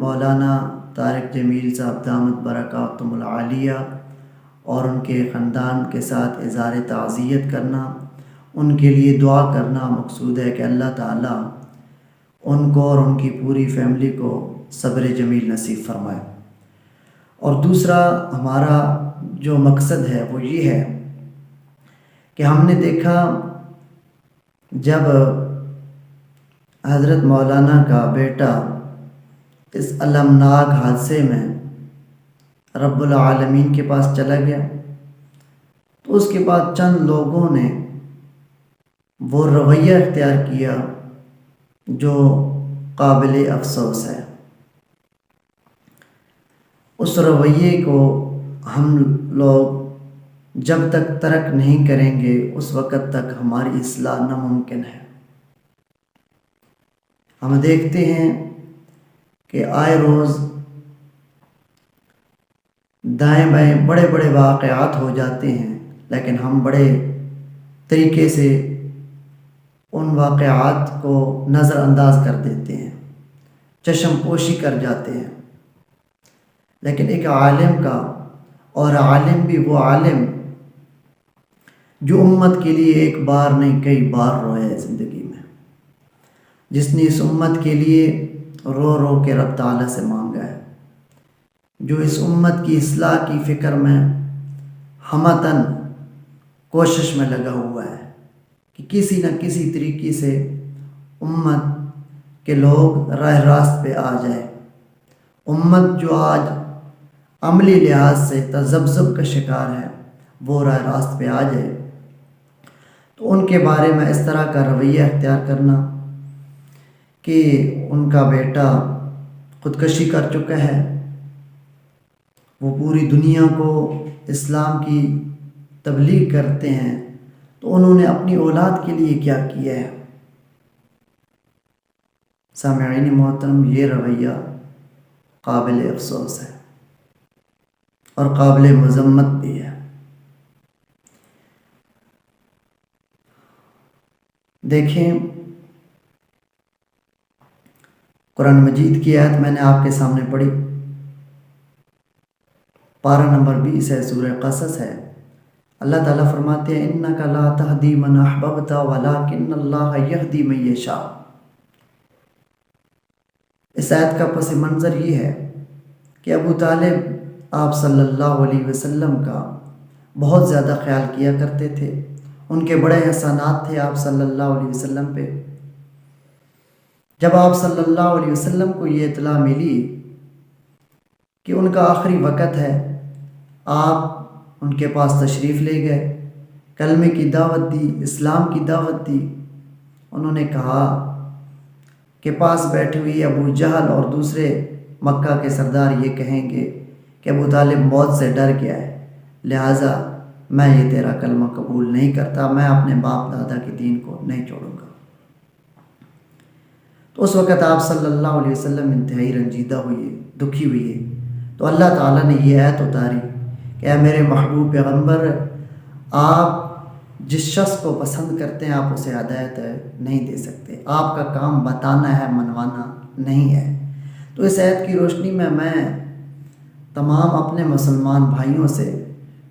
مولانا طارق جمیل صاحب دامت برکاتہم العالیہ اور ان کے خاندان کے ساتھ اظہار تعزیت کرنا، ان کے لیے دعا کرنا مقصود ہے کہ اللہ تعالیٰ ان کو اور ان کی پوری فیملی کو صبر جمیل نصیب فرمائے۔ اور دوسرا ہمارا جو مقصد ہے وہ یہ ہے کہ ہم نے دیکھا جب حضرت مولانا کا بیٹا اس المناک حادثے میں رب العالمین کے پاس چلا گیا، تو اس کے بعد چند لوگوں نے وہ رویہ اختیار کیا جو قابل افسوس ہے۔ اس رویے کو ہم لوگ جب تک ترک نہیں کریں گے اس وقت تک ہماری اصلاح ناممکن ہے۔ ہم دیکھتے ہیں کہ آئے روز دائیں بائیں بڑے بڑے واقعات ہو جاتے ہیں، لیکن ہم بڑے طریقے سے ان واقعات کو نظر انداز کر دیتے ہیں، چشم پوشی کر جاتے ہیں۔ لیکن ایک عالم کا، اور عالم بھی وہ عالم جو امت کے لیے ایک بار نہیں کئی بار روئے ہے زندگی میں، جس نے اس امت کے لیے رو رو کے رب تعالیٰ سے مانگا ہے، جو اس امت کی اصلاح کی فکر میں ہمتاً کوشش میں لگا ہوا ہے کہ کسی نہ کسی طریقے سے امت کے لوگ راہ راست پہ آ جائے۔ امت جو آج عملی لحاظ سے تذبذب کا شکار ہے وہ راہ راست پہ آ جائے، تو ان کے بارے میں اس طرح کا رویہ اختیار کرنا کہ ان کا بیٹا خودکشی کر چکا ہے، وہ پوری دنیا کو اسلام کی تبلیغ کرتے ہیں، تو انہوں نے اپنی اولاد کے لیے کیا کیا ہے؟ سامعین محترم، یہ رویہ قابل افسوس ہے اور قابل مذمت بھی ہے۔ دیکھیں، قرآن مجید کی آیت میں نے آپ کے سامنے پڑھی، پارہ نمبر 20 ہے، سورہ قصص ہے۔ اللہ تعالیٰ فرماتے ہیں اِنَّكَ لَا تَهْدِي مَنْ أَحْبَبْتَ وَلَكِنَّ اللَّهَ يَهْدِي مَن يَشَاءُ۔ اس آیت کا پس منظر یہ ہے کہ ابو طالب آپ صلی اللہ علیہ وسلم کا بہت زیادہ خیال کیا کرتے تھے، ان کے بڑے احسانات تھے آپ صلی اللہ علیہ وسلم پہ۔ جب آپ صلی اللہ علیہ وسلم کو یہ اطلاع ملی کہ ان کا آخری وقت ہے، آپ ان کے پاس تشریف لے گئے، کلمے کی دعوت دی، اسلام کی دعوت دی۔ انہوں نے کہا کہ پاس بیٹھے ہوئی ابو جہل اور دوسرے مکہ کے سردار یہ کہیں گے کہ ابو طالب موت سے ڈر گیا ہے، لہٰذا میں یہ تیرا کلمہ قبول نہیں کرتا، میں اپنے باپ دادا کے دین کو نہیں چھوڑوں گا۔ تو اس وقت آپ صلی اللہ علیہ وسلم انتہائی رنجیدہ ہوئے، دکھی ہوئے، تو اللہ تعالیٰ نے یہ آیت اتاری کہ اے میرے محبوب پیغمبر، آپ جس شخص کو پسند کرتے ہیں آپ اسے ہدایت نہیں دے سکتے، آپ کا کام بتانا ہے، منوانا نہیں ہے۔ تو اس آیت کی روشنی میں تمام اپنے مسلمان بھائیوں سے،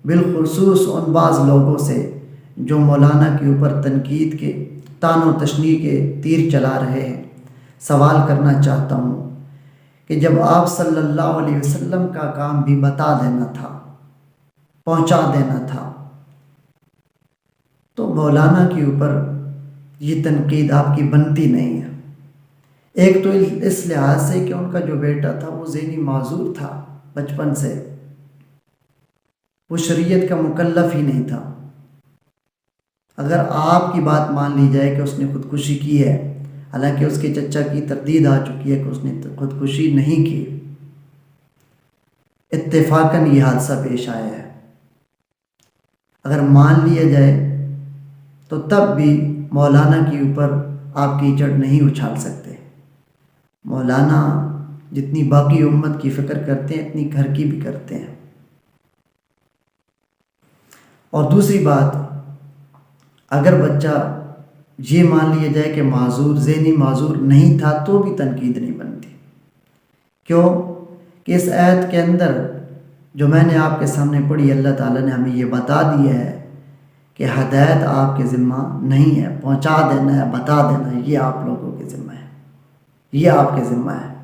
بالخصوص ان بعض لوگوں سے جو مولانا کے اوپر تنقید کے، طعن و تشنیع کے تیر چلا رہے ہیں، سوال کرنا چاہتا ہوں کہ جب آپ صلی اللہ علیہ وسلم کا کام بھی بتا دینا تھا، پہنچا دینا تھا، تو مولانا کے اوپر یہ تنقید آپ کی بنتی نہیں ہے۔ ایک تو اس لحاظ سے کہ ان کا جو بیٹا تھا وہ ذہنی معذور تھا، بچپن سے وہ شریعت کا مکلف ہی نہیں تھا۔ اگر آپ کی بات مان لی جائے کہ اس نے خودکشی کی ہے، حالانکہ اس کے چچا کی تردید آ چکی ہے کہ اس نے خودکشی نہیں کی، اتفاقاً یہ حادثہ پیش آیا ہے، اگر مان لیا جائے تو تب بھی مولانا کے اوپر آپ کیچڑ نہیں اچھال سکتے۔ مولانا جتنی باقی امت کی فکر کرتے ہیں اتنی گھر کی بھی کرتے ہیں۔ اور دوسری بات، اگر بچہ یہ مان لیا جائے کہ معذور، ذہنی معذور نہیں تھا تو بھی تنقید نہیں بنتی، کیوں کہ اس آیت کے اندر جو میں نے آپ کے سامنے پڑھی، اللہ تعالیٰ نے ہمیں یہ بتا دیا ہے کہ ہدایت آپ کے ذمہ نہیں ہے، پہنچا دینا ہے، بتا دینا ہے، یہ آپ لوگوں کے ذمہ ہے، یہ آپ کے ذمہ ہے۔